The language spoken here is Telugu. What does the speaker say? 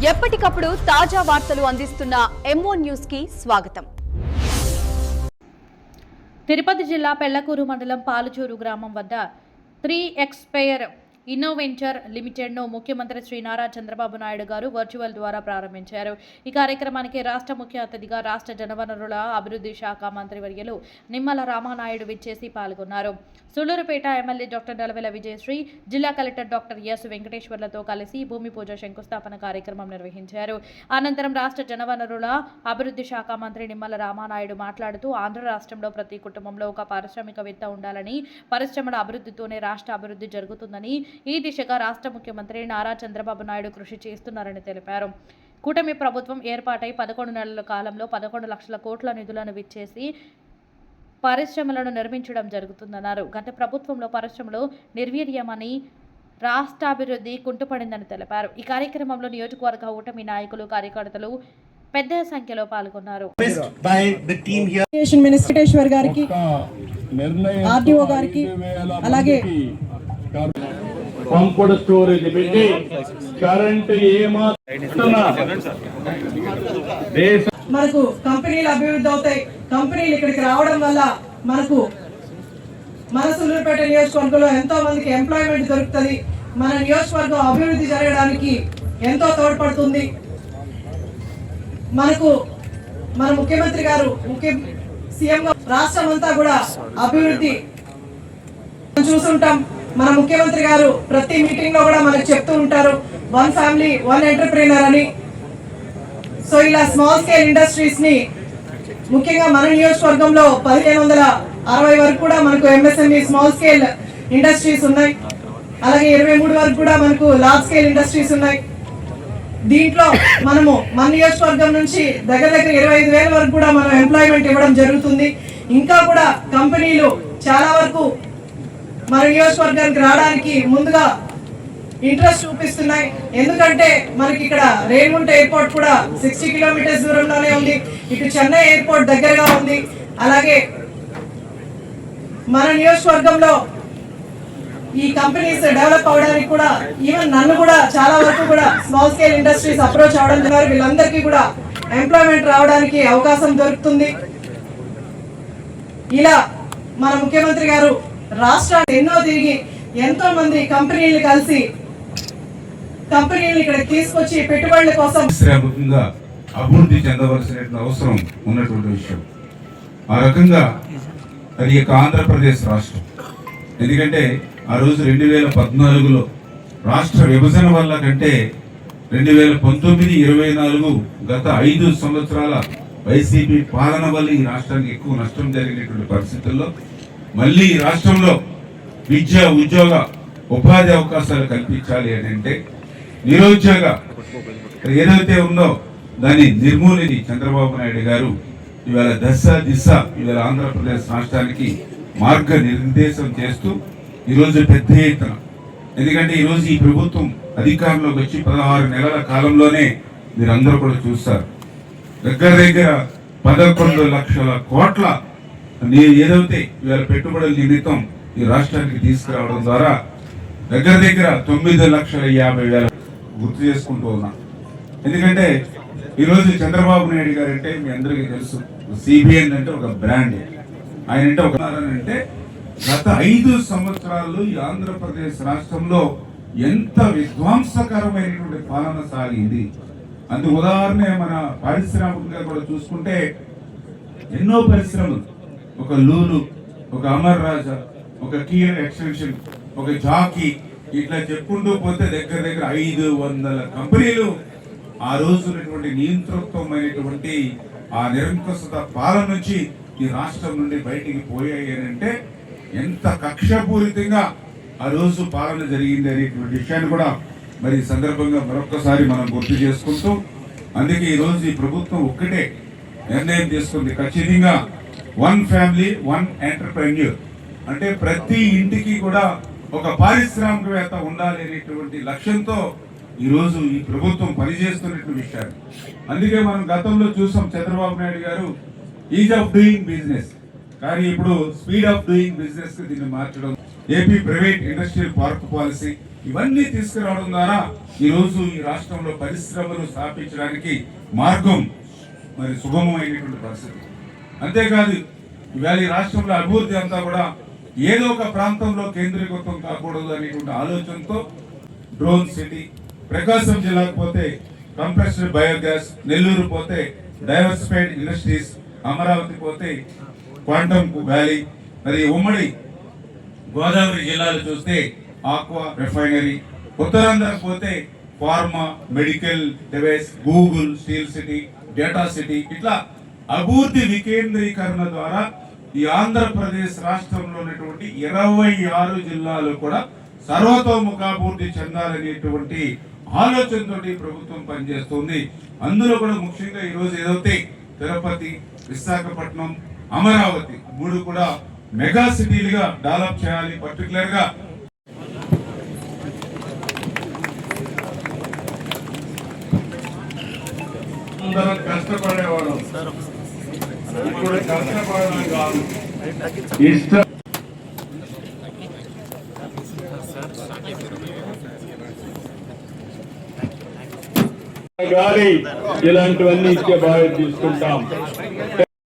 ఎప్పటికప్పుడు తాజా వార్తలు అందిస్తున్న M1 న్యూస్ కి స్వాగతం. తిరుపతి జిల్లా పెళ్లకూరు మండలం పాలుచూరు గ్రామం వద్ద 3Xpire ఇన్నోవెంచర్ లిమిటెడ్ను ముఖ్యమంత్రి శ్రీ నారా చంద్రబాబు నాయుడు గారు వర్చువల్ ద్వారా ప్రారంభించారు. ఈ కార్యక్రమానికి రాష్ట్ర ముఖ్య అతిథిగా రాష్ట్ర జలవనరుల అభివృద్ధి శాఖ మంత్రివర్యులు నిమ్మల రామానాయుడు విచ్చేసి పాల్గొన్నారు. సూళ్లూరుపేట ఎమ్మెల్యే డాక్టర్ నలవెల విజయశ్రీ, జిల్లా కలెక్టర్ డాక్టర్ ఎస్ వెంకటేశ్వర్లతో కలిసి భూమి పూజ శంకుస్థాపన కార్యక్రమం నిర్వహించారు. అనంతరం రాష్ట్ర జలవనరుల అభివృద్ధి శాఖ మంత్రి నిమ్మల రామానాయుడు మాట్లాడుతూ ఆంధ్ర రాష్ట్రంలో ప్రతి కుటుంబంలో ఒక పారిశ్రామికవేత్త ఉండాలని, పరిశ్రమల అభివృద్ధితోనే రాష్ట్ర అభివృద్ధి జరుగుతుందని, ఈ దిశగా రాష్ట్ర ముఖ్యమంత్రి నారా చంద్రబాబు నాయుడు కృషి చేస్తున్నారని తెలిపారు. కూటమి ప్రభుత్వం ఏర్పాటై 11 నెలల కాలంలో 11 లక్షల కోట్ల నిధులను విచ్చేసి పరిశ్రమలను నిర్మించడం జరుగుతుందన్నారు. గత ప్రభుత్వంలో పరిశ్రమలు నిర్వీర్యమని, రాష్ట్రాభివృద్ధి కుంటుపడిందని తెలిపారు. ఈ కార్యక్రమంలో నియోజకవర్గ కూటమి నాయకులు, కార్యకర్తలు పెద్ద సంఖ్యలో పాల్గొన్నారు. మినిస్టర్ గారికి, ఆర్డీఓ గారికి, అలాగే పంపుడు స్టోరేజ్ పెట్టి కరెంట్ మనకు కంపెనీలు అభివృద్ధి అవుతాయి. కంపెనీలు ఇక్కడికి రావడం వల్ల మనకు మన సూళ్లూరుపేట నియోజకవర్గంలో ఎంతో మందికి ఎంప్లాయ్మెంట్ దొరుకుతుంది. మన నియోజకవర్గం అభివృద్ధి జరగడానికి ఎంతో తోడ్పడుతుంది. మనకు మన ముఖ్యమంత్రి గారు సీఎం రాష్ట్రం అంతా కూడా అభివృద్ధి చూసుంటాం. మన ముఖ్యమంత్రి గారు ప్రతి మీటింగ్ లో కూడా మనకు చెప్తూ ఉంటారు, 1 ఫ్యామిలీ 1 ఎంటర్ప్రీనర్ అని. సో ఇలా స్మాల్ స్కేల్ ఇండస్ట్రీస్ ని ముఖ్యంగా మన నియోజకవర్గంలో 1560 వరకు కూడా మనకు ఎంఎస్ఎంఈ స్మాల్ స్కేల్ ఇండస్ట్రీస్ ఉన్నాయి. అలాగే 23 వరకు కూడా మనకు లార్జ్ స్కేల్ ఇండస్ట్రీస్ ఉన్నాయి. దీంట్లో మనము మన నియోజకవర్గం నుంచి దగ్గర 25,000 వరకు కూడా మనం ఎంప్లాయ్మెంట్ ఇవ్వడం జరుగుతుంది. ఇంకా కూడా కంపెనీలు చాలా వరకు మన నియోజకవర్గానికి రావడానికి ముందుగా ఇంట్రెస్ట్ చూపిస్తున్నాయి. ఎందుకంటే మనకి ఇక్కడ రేణిగుంట ఎయిర్పోర్ట్ కూడా 60 కిలోమీటర్స్ దూరంలోనే ఉంది. ఇటు చెన్నై ఎయిర్పోర్ట్ దగ్గరగా ఉంది. అలాగే మన నియోజకవర్గంలో ఈ కంపెనీస్ డెవలప్ అవడానికి కూడా ఈవెన్ నన్ను కూడా చాలా వరకు కూడా స్మాల్ స్కేల్ ఇండస్ట్రీస్ అప్రోచ్ అవడం ద్వారా వీళ్ళందరికీ కూడా ఎంప్లాయ్మెంట్ రావడానికి అవకాశం దొరుకుతుంది. ఇలా మన ముఖ్యమంత్రి గారు రాష్ట్రాన్ని ఎన్నో తిరిగి ఎంతో మంది కంపెనీలు కలిసి కంపెనీలు ఇక్కడ తీసుకొచ్చి పెట్టుబడుల కోసం అభివృద్ధి చెందవలసిన అవసరం ఉన్నటువంటి విషయం. ఆ రకంగా అది యొక్క ఆంధ్రప్రదేశ్ రాష్ట్రం. ఎందుకంటే ఆ రోజు 2014లో రాష్ట్ర విభజన వల్ల కంటే 2019-24 గత 5 సంవత్సరాల వైసీపీ పాలన వల్ల ఈ రాష్ట్రానికి ఎక్కువ నష్టం జరిగినటువంటి పరిస్థితుల్లో మళ్ళీ ఈ రాష్ట్రంలో విద్య, ఉద్యోగ, ఉపాధి అవకాశాలు కల్పించాలి అని అంటే నిరుద్యోగ ఏదైతే ఉందో దాన్ని నిర్మూలించి చంద్రబాబు నాయుడు గారు ఇవాళ దిశ ఇవాళ ఆంధ్రప్రదేశ్ రాష్ట్రానికి మార్గ నిర్దేశం చేస్తూ ఈరోజు పెద్ద ఎత్తున, ఎందుకంటే ఈరోజు ఈ ప్రభుత్వం అధికారంలోకి వచ్చి 16 నెలల కాలంలోనే మీరందరూ కూడా చూస్తారు, దగ్గర 11 లక్షల కోట్ల ఏదైతే ఇవాళ పెట్టుబడుల నిమిత్తం ఈ రాష్ట్రానికి తీసుకురావడం ద్వారా దగ్గర 9,50,000 గుర్తు చేసుకుంటూ ఉన్నాం. ఎందుకంటే ఈరోజు చంద్రబాబు నాయుడు గారు అంటే మీ అందరికీ తెలుసు, సిబిఎన్ అంటే ఒక బ్రాండ్. ఆయన అంటే ఒక అంటే గత 5 సంవత్సరాలు ఈ ఆంధ్రప్రదేశ్ రాష్ట్రంలో ఎంత విధ్వంసకరమైనటువంటి పాలన సాగింది. అందుకు ఉదాహరణ మన పారిశ్రామికంగా కూడా చూసుకుంటే ఎన్నో పరిశ్రమలు, ఒక లూలు, ఒక అమర్ రాజా, ఒక కియర్ ఎక్స్టెన్షన్, ఒక జాకీ, ఇట్లా చెప్పుకుంటూ పోతే దగ్గర 500 కంపెనీలు ఆ రోజునటువంటి నియంతృత్వమైనటువంటి ఆ నిరంకుశత పాలన నుంచి ఈ రాష్ట్రం నుండి బయటికి పోయాయి అని అంటే ఎంత కక్షపూరితంగా ఆ రోజు పాలన జరిగింది అనేటువంటి విషయాన్ని కూడా మరి ఈ సందర్భంగా మరొక్కసారి మనం గుర్తు చేసుకుంటూ, అందుకే ఈరోజు ఈ ప్రభుత్వం ఒక్కటే నిర్ణయం తీసుకుంది, ఖచ్చితంగా 1 ఫ్యామిలీ 1 ఎంటర్ప్రెన్యూర్ అంటే ప్రతి ఇంటికి కూడా ఒక పారిశ్రామికవేత్త ఉండాలి అనేటువంటి లక్ష్యంతో ఈరోజు ఈ ప్రభుత్వం పనిచేస్తున్నటువంటి విషయాలు. అందుకే మనం గతంలో చూసాం, చంద్రబాబు నాయుడు గారు ఈజ్ ఆఫ్ డూయింగ్ బిజినెస్, కానీ ఇప్పుడు స్పీడ్ ఆఫ్ డూయింగ్ బిజినెస్ దీన్ని మార్చడం, AP private industrial park policy, ఇవన్నీ తీసుకురావడం ద్వారా ఈ రోజు ఈ రాష్ట్రంలో పరిశ్రమలు స్థాపించడానికి మార్గం మరి సుగమమైనటువంటి పరిస్థితి. అంతేకాదు ఇవాళ ఈ రాష్ట్రంలో అభివృద్ధి అంతా కూడా ఏదో ఒక ప్రాంతంలో కేంద్రీకృతం కాకూడదు అనేటువంటి ఆలోచనతో డ్రోన్ సిటీ, ప్రకాశం జిల్లాకు పోతే కంప్రెస్డ్ బయోగ్యాస్, నెల్లూరు పోతే డైవర్సిఫైడ్ ఇండస్ట్రీస్, అమరావతి పోతే క్వాంటమ్ వ్యాలీ, మరి ఉమ్మడి గోదావరి జిల్లాలు చూస్తే ఆక్వా రిఫైనరీ, ఉత్తరాంధ్ర పోతే pharma, medical device, Google, steel city, data city, ఇట్లా అభివృద్ధి వికేంద్రీకరణ ద్వారా ఈ ఆంధ్రప్రదేశ్ రాష్ట్రంలో ఉన్నటువంటి 26 జిల్లాలు కూడా సర్వతోముఖాభివృద్ధి చెందాలనేటువంటి ఆలోచనతో ప్రభుత్వం పనిచేస్తుంది. అందులో కూడా ముఖ్యంగా ఈ రోజు ఏదైతే తిరుపతి, విశాఖపట్నం, అమరావతి 3 కూడా మెగా సిటీలుగా డెవలప్ చేయాలి. పర్టికులర్ గా అందరం కష్టపడేవాళ్ళం, ఇప్పుడు కష్టపడడం కాదు, ఇష్టం. గాలి ఇలాంటివన్నీ ఇచ్చే బాధ్యత తీసుకుంటాం.